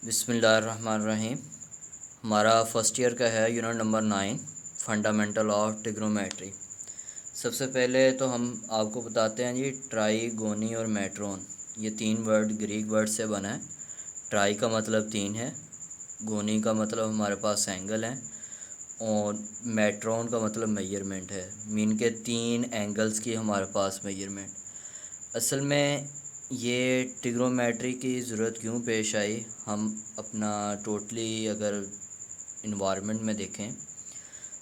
बिस्मिल्लाहिर्रहमानिर्रहीम। हमारा first year का है unit number 9, fundamental of trigonometry. सबसे पहले तो हम आपको बताते हैं जी, ट्राईगोनी और मेट्रोन, ये तीन वर्ड ग्रीक वर्ड से बना है। ट्राई का मतलब तीन है, गोनी का मतलब हमारे पास एंगल है, और मेट्रोन का मतलब मेजरमेंट है। मीन के तीन एंगल्स की हमारे पास मेजरमेंट। असल में ये ट्रिग्नोमेट्री की ज़रूरत क्यों पेश आई, हम अपना टोटली अगर इन्वायरमेंट में देखें,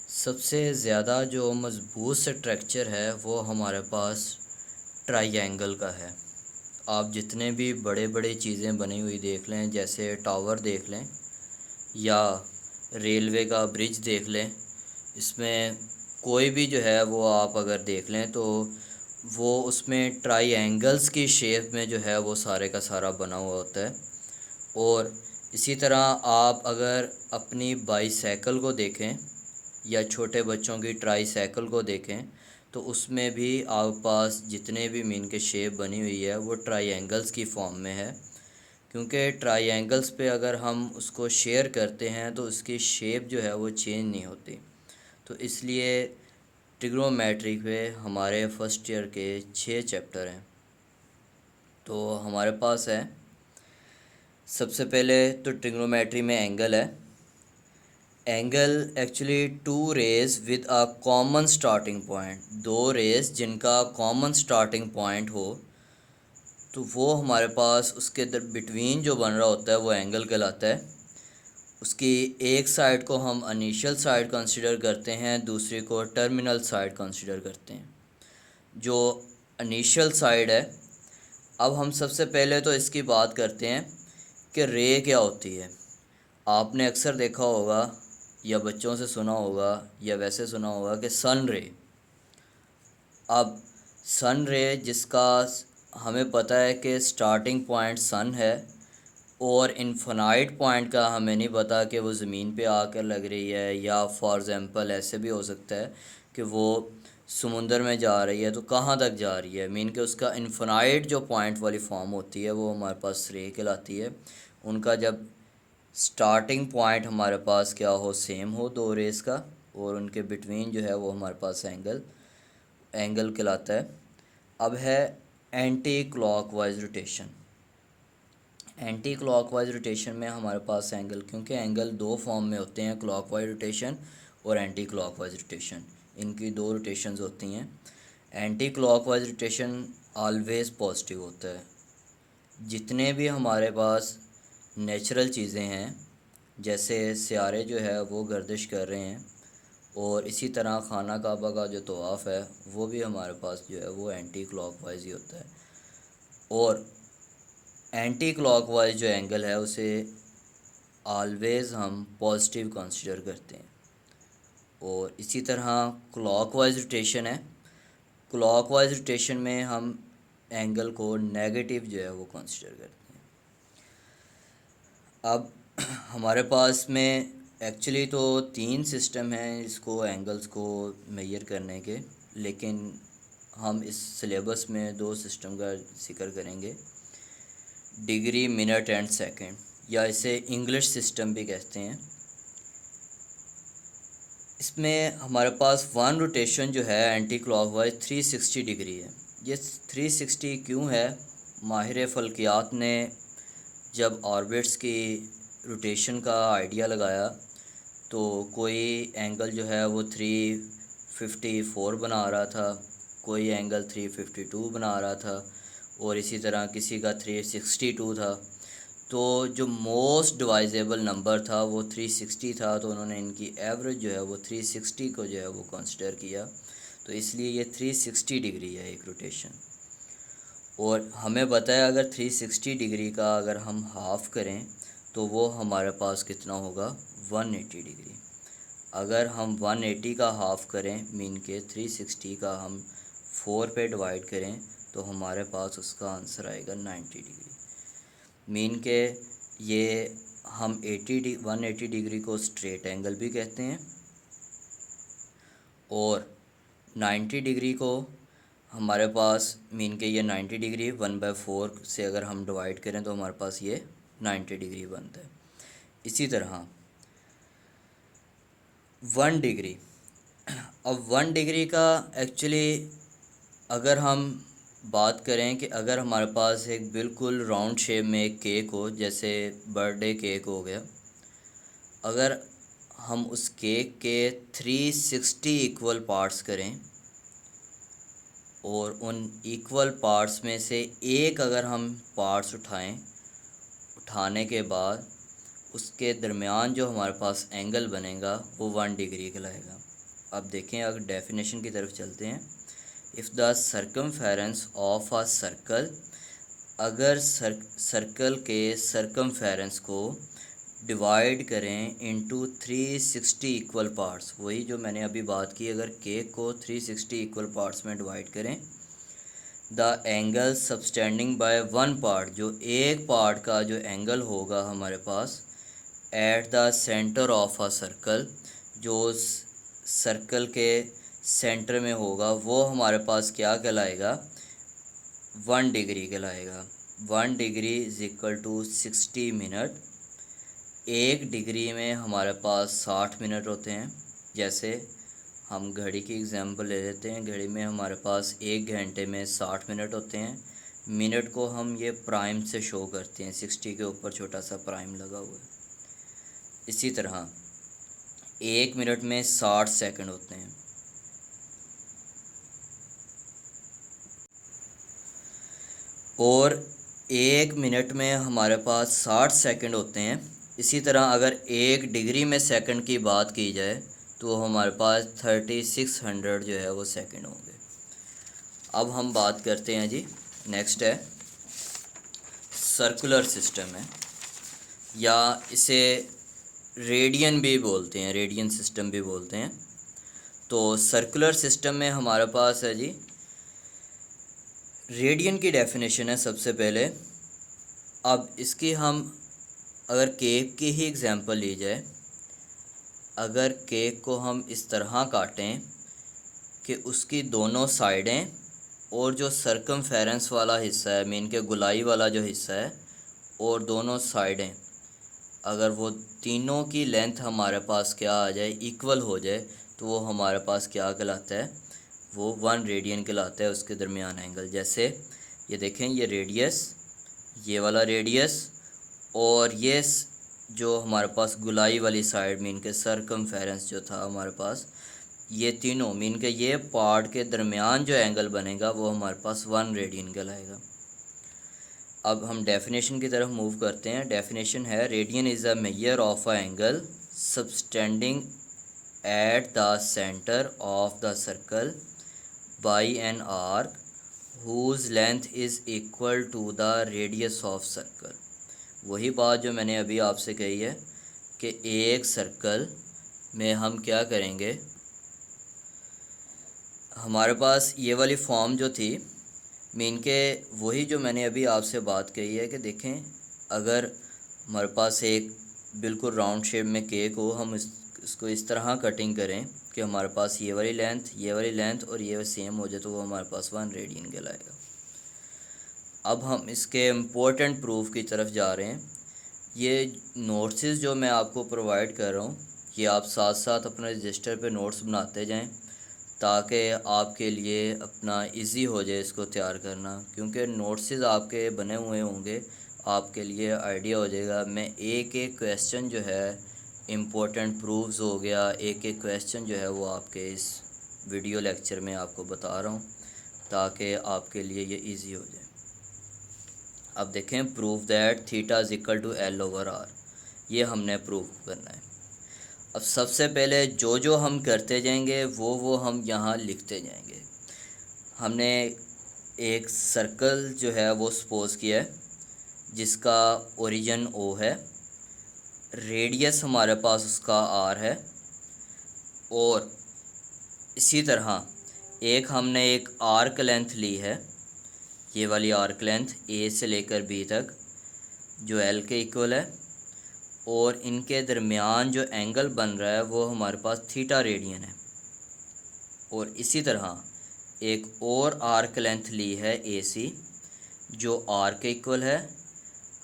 सबसे ज़्यादा जो मज़बूत स्ट्रक्चर है वो हमारे पास ट्रायंगल का है। आप जितने भी बड़े बड़े चीज़ें बनी हुई देख लें, जैसे टावर देख लें या रेलवे का ब्रिज देख लें, इसमें कोई भी जो है वो आप अगर देख लें तो वो उसमें ट्रायंगल्स की शेप में जो है वो सारे का सारा बना हुआ होता है। और इसी तरह आप अगर अपनी बाईसाइकिल को देखें या छोटे बच्चों की ट्राईसाइकिल को देखें, तो उसमें भी आप पास जितने भी मीन के शेप बनी हुई है वो ट्रायंगल्स की फॉर्म में है। क्योंकि ट्रायंगल्स पे अगर हम उसको शेयर करते हैं तो उसकी शेप जो है वो चेंज नहीं होती। तो इसलिए ट्रिग्नोमेट्री पे हमारे फर्स्ट ईयर के 6 चैप्टर हैं। तो हमारे पास है, सबसे पहले तो ट्रिग्नोमेट्री में एंगल है। Angle actually two rays with a common starting point, दो रेज जिनका कॉमन स्टार्टिंग पॉइंट हो, तो वो हमारे पास उसके बिटवीन जो बन रहा होता है वो एंगल कहलाता है। उसकी एक साइड को हम इनिशियल साइड कंसिडर करते हैं, दूसरी को टर्मिनल साइड कंसिडर करते हैं। जो इनिशियल साइड है, अब हम सबसे पहले तो इसकी बात करते हैं कि रे क्या होती है। आपने अक्सर देखा होगा या बच्चों से सुना होगा या वैसे सुना होगा कि सन रे। अब सन रे जिसका हमें पता है कि स्टार्टिंग पॉइंट सन है और इन्फिनाइट पॉइंट का हमें नहीं पता कि वो ज़मीन पे आकर लग रही है, या फॉर एग्ज़ाम्पल ऐसे भी हो सकता है कि वो समुंदर में जा रही है, तो कहाँ तक जा रही है। मीन कि उसका इन्फिनाइट जो पॉइंट वाली फॉर्म होती है वो हमारे पास रे कहलाती है। उनका जब स्टार्टिंग पॉइंट हमारे पास क्या हो, सेम हो दो रेस का, और उनके बिटवीन जो है वो हमारे पास एंगल कहलाता है। अब है anti clockwise rotation. Anti clockwise rotation में हमारे पास एंगल, क्योंकि एंगल दो फॉर्म में होते हैं, क्लॉकवाइज रोटेशन और एंटी क्लॉकवाइज रोटेशन, इनकी दो रोटेशंस होती हैं। Anti clockwise rotation always positive होता है। जितने भी हमारे पास नेचुरल चीज़ें हैं, जैसे सियारे जो है वो गर्दिश कर रहे हैं, और इसी तरह खाना काबा का जो तवाफ़ है वो भी हमारे पास जो है वो एंटी क्लॉकवाइज ही होता है। और एंटी क्लॉकवाइज जो एंगल है उसे ऑलवेज़ हम पॉजिटिव कंसीडर करते हैं। और इसी तरह क्लॉकवाइज रोटेशन है, क्लॉकवाइज रोटेशन में हम एंगल को नेगेटिव जो है वो कंसीडर करते हैं। अब हमारे पास में एक्चुअली तो तीन सिस्टम हैं इसको एंगल्स को मेजर करने के, लेकिन हम इस सिलेबस में दो सिस्टम का जिक्र करेंगे, डिग्री, मिनट एंड सेकंड, या इसे इंग्लिश सिस्टम भी कहते हैं। इसमें हमारे पास वन रोटेशन जो है एंटी क्लॉकवाइज 360 डिग्री है। ये 360 क्यों है? माहिर फ़ल्कियात ने जब ऑर्बिट्स की रोटेशन का आइडिया लगाया तो कोई एंगल जो है वो 354 बना रहा था, कोई एंगल 352 बना रहा था, और इसी तरह किसी का 362 था। तो जो मोस्ट डिवाइजेबल नंबर था वो 360 था, तो उन्होंने इनकी एवरेज जो है वो 360 को जो है वो कंसिडर किया। तो इसलिए ये 360 डिग्री है एक रोटेशन। और हमें बताया अगर 360 डिग्री का अगर हम हाफ़ करें तो वो हमारे पास कितना होगा, 180 डिग्री। अगर हम 180 का हाफ़ करें, मीन के 360 का हम 4 पे डिवाइड करें, तो हमारे पास उसका आंसर आएगा 90 डिग्री। मीन के ये हम 180 डिग्री को स्ट्रेट एंगल भी कहते हैं, और 90 डिग्री को हमारे पास मीन के ये 90 डिग्री 1/4 से अगर हम डिवाइड करें तो हमारे पास ये 90 डिग्री बनता है। इसी तरह 1 डिग्री, अब 1 डिग्री का एक्चुअली अगर हम बात करें कि अगर हमारे पास एक बिल्कुल राउंड शेप में एक केक हो, जैसे बर्थडे केक हो गया, अगर हम उस केक के 360 इक्वल पार्ट्स करें और उन इक्वल पार्ट्स में से एक अगर हम पार्ट्स उठाने के बाद उसके दरमियान जो हमारे पास एंगल बनेगा वो 1 डिग्री कहलाएगा। अब देखें, अगर डेफिनेशन की तरफ चलते हैं, if the circumference of a circle, अगर सर्कल के सर्कमफेरेंस को डिवाइड करें इनटू 360 इक्वल पार्ट्स, वही जो मैंने अभी बात की, अगर केक को 360 इक्वल पार्ट्स में डिवाइड करें, the angle subtending by 1 part, जो एक पार्ट का जो एंगल होगा हमारे पास at the centre of a circle, जो सर्कल के सेंटर में होगा, वो हमारे पास क्या कहलाएगा, 1 डिग्री कहलाएगा। 1 degree is equal to 60 minute. 1 degree में हमारे पास 60 मिनट होते हैं। जैसे हम घड़ी की एग्जांपल ले लेते हैं, घड़ी में हमारे पास 1 घंटे में 60 मिनट होते हैं। मिनट को हम ये प्राइम से शो करते हैं, 60 के ऊपर छोटा सा प्राइम लगा हुआ है। इसी तरह 1 मिनट में 60 सेकंड होते हैं। और 1 मिनट में हमारे पास 60 सेकंड होते हैं। इसी तरह अगर 1 डिग्री में सेकंड की बात की जाए तो हमारे पास 3600 जो है वो सेकंड होंगे। अब हम बात करते हैं जी, नेक्स्ट है सर्कुलर सिस्टम है, या इसे रेडियन भी बोलते हैं, रेडियन सिस्टम भी बोलते हैं। तो सर्कुलर सिस्टम में हमारे पास है जी, रेडियन की डेफिनेशन है सबसे पहले। अब इसकी हम अगर केक की ही एग्जांपल ली जाए, अगर केक को हम इस तरह काटें कि उसकी दोनों साइडें और जो सर्कमफेरेंस वाला हिस्सा है, मीन के गुलाई वाला जो हिस्सा है, और दोनों साइडें, अगर वो तीनों की लेंथ हमारे पास क्या आ जाए, इक्वल हो जाए, तो वो हमारे पास क्या कहलाता है, वो 1 रेडियन कहलाता है, उसके दरमियान एंगल। जैसे ये देखें, ये रेडियस, ये वाला रेडियस, और ये जो हमारे पास गुलाई वाली साइड मीन के सर्कमफेरेंस जो था हमारे पास, ये तीनों मीन के ये पार्ट के दरमियान जो एंगल बनेगा वो हमारे पास 1 रेडियन कहलाएगा। अब हम डेफिनेशन की तरफ मूव करते हैं। डेफिनेशन है, radian is a measure of a angle subtending at the centre of the circle by an arc whose length is equal to the radius of circle. वही बात जो मैंने अभी आपसे कही है कि एक सर्कल में हम क्या करेंगे, हमारे पास ये वाली फॉर्म जो थी, मीन के वही जो मैंने अभी आपसे बात कही है कि देखें, अगर हमारे पास एक बिल्कुल राउंड शेप में केक हो, हम इसको इस तरह कटिंग करें कि हमारे पास ये वाली लेंथ और ये सेम हो जाए, तो वो हमारे पास 1 रेडियन कहलाएगा। अब हम इसके इम्पोर्टेंट प्रूफ की तरफ जा रहे हैं। ये नोट्स जो मैं आपको प्रोवाइड कर रहा हूँ, ये आप साथ साथ अपने रजिस्टर पे नोट्स बनाते जाएं, ताकि आपके लिए अपना इजी हो जाए इसको तैयार करना, क्योंकि नोट्स आपके बने हुए होंगे, आपके लिए आइडिया हो जाएगा। मैं एक एक क्वेश्चन जो है, इम्पोर्टेंट प्रूफ्स हो गया, एक एक क्वेश्चन जो है वो आपके इस वीडियो लेक्चर में आपको बता रहा हूँ, ताकि आपके लिए ये इजी हो जाए। अब देखें, proof that theta is equal to L over R, ये हमने प्रूफ करना है। अब सबसे पहले जो जो हम करते जाएंगे वो हम यहाँ लिखते जाएंगे। हमने एक सर्कल जो है वो सपोज किया है, जिसका ओरिजिन O है, रेडियस हमारे पास उसका R है, और इसी तरह हमने एक आर्क लेंथ ली है, ये वाली आर्क लेंथ A से लेकर B तक, जो L के इक्वल है, और इनके दरमियान जो एंगल बन रहा है वो हमारे पास थीटा रेडियन है। और इसी तरह एक और आर्क लेंथ ली है AC, जो R के इक्वल है,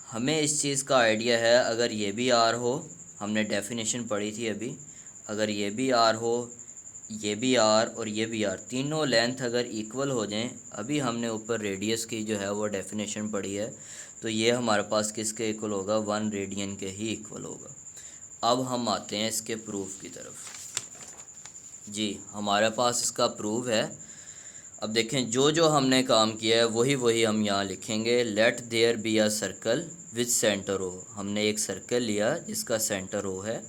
हमें इस चीज़ का आइडिया है, अगर ये भी आर हो, हमने डेफिनेशन पढ़ी थी अभी, अगर ये भी आर हो, ये भी आर और ये भी आर, तीनों लेंथ अगर इक्वल हो जाएं, अभी हमने ऊपर रेडियस की जो है वो डेफिनेशन पढ़ी है, तो ये हमारे पास किसके इक्वल होगा, 1 रेडियन के ही इक्वल होगा। अब हम आते हैं इसके प्रूफ की तरफ। जी, हमारे पास इसका प्रूफ है। अब देखें, जो जो हमने काम किया है वही हम यहाँ लिखेंगे। Let there be a circle with centre O, हमने एक सर्कल लिया जिसका सेंटर ओ है,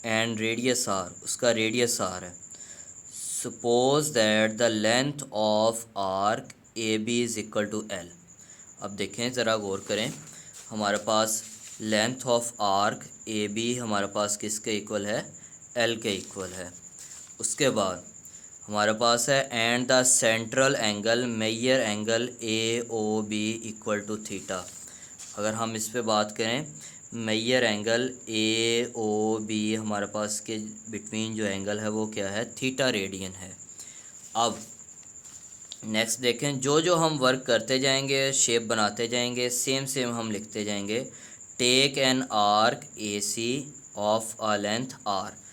एंड रेडियस आर, उसका रेडियस आर है। Suppose that the length of arc A B is equal to L. अब देखें, ज़रा गौर करें, हमारे पास length of arc A B हमारे पास किसके इक्वल है, एल के इक्वल है। उसके बाद हमारे पास है and the central angle measure angle A O B equal to theta. अगर हम इस पे बात करें, measure angle A O B हमारे पास के बिटवीन जो एंगल है वो क्या है, थीटा रेडियन है। अब नेक्स्ट देखें, जो जो हम वर्क करते जाएंगे, शेप बनाते जाएंगे, सेम हम लिखते जाएंगे। Take an arc A C of a length R.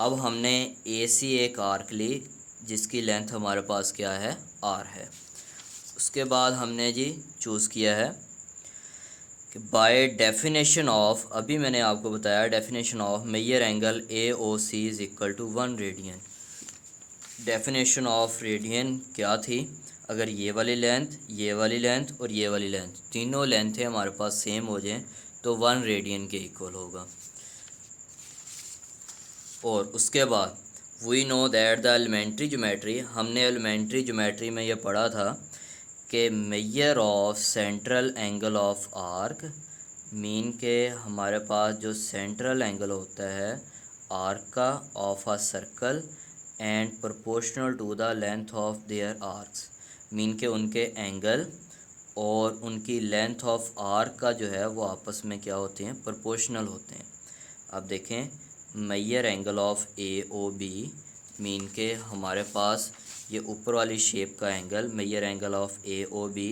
अब हमने ए सी एक आर्क ली जिसकी लेंथ हमारे पास क्या है, आर है। उसके बाद हमने जी चूज़ किया है कि बाय डेफिनेशन ऑफ, अभी मैंने आपको बताया definition of measure angle A O C is equal to 1 radian. Definition of radian क्या थी, अगर ये वाली लेंथ और ये वाली लेंथ, तीनों लेंथें हमारे पास सेम हो जाएं तो 1 रेडियन के इक्वल होगा। और उसके बाद we know that the elementary geometry, हमने एलिमेंट्री ज्योमेट्री में ये पढ़ा था कि measure of central angle of arc, mean के हमारे पास जो सेंट्रल एंगल होता है आर्क का of a circle and proportional to the length of their arcs, mean के उनके एंगल और उनकी लेंथ ऑफ आर्क का जो है वो आपस में क्या होते हैं, प्रोपोर्शनल होते हैं। अब देखें, measure angle of A O B, mean के हमारे पास ये ऊपर वाली शेप का angle measure angle of A O B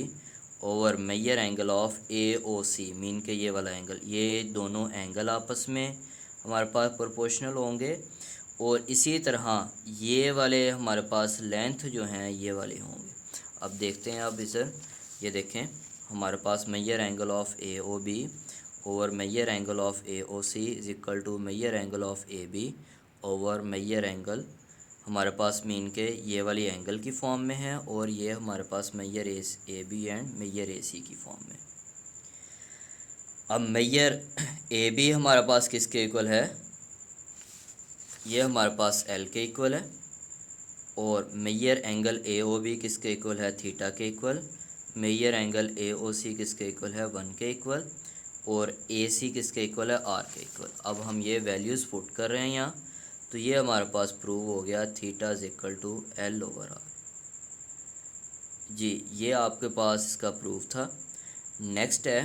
over measure angle of A O C, mean के ये वाला एंगल, ये दोनों एंगल आपस में हमारे पास प्रोपोर्शनल होंगे। और इसी तरह ये वाले हमारे पास लेंथ जो हैं ये वाले होंगे। अब देखते हैं, अब इधर ये देखें, हमारे पास measure angle of A O B over measure angle of A O C is equal to measure angle of A B over measure angle, हमारे पास मीन के ये वाली एंगल की फॉर्म में है और ये हमारे पास measure A B and measure A C की फॉर्म में। अब मेजर ए बी हमारे पास किसके इक्वल है, ये हमारे पास एल के इक्वल है। और measure angle A O B किसके इक्वल है, थीटा के equal. Measure angle A O C किसके इक्वल है, 1 के इक्वल। और ए सी किसके इक्वल है, आर के इक्वल। अब हम ये वैल्यूज़ पुट कर रहे हैं यहाँ, तो ये हमारे पास प्रूव हो गया theta is equal to L over R. जी, ये आपके पास इसका प्रूफ था। नेक्स्ट है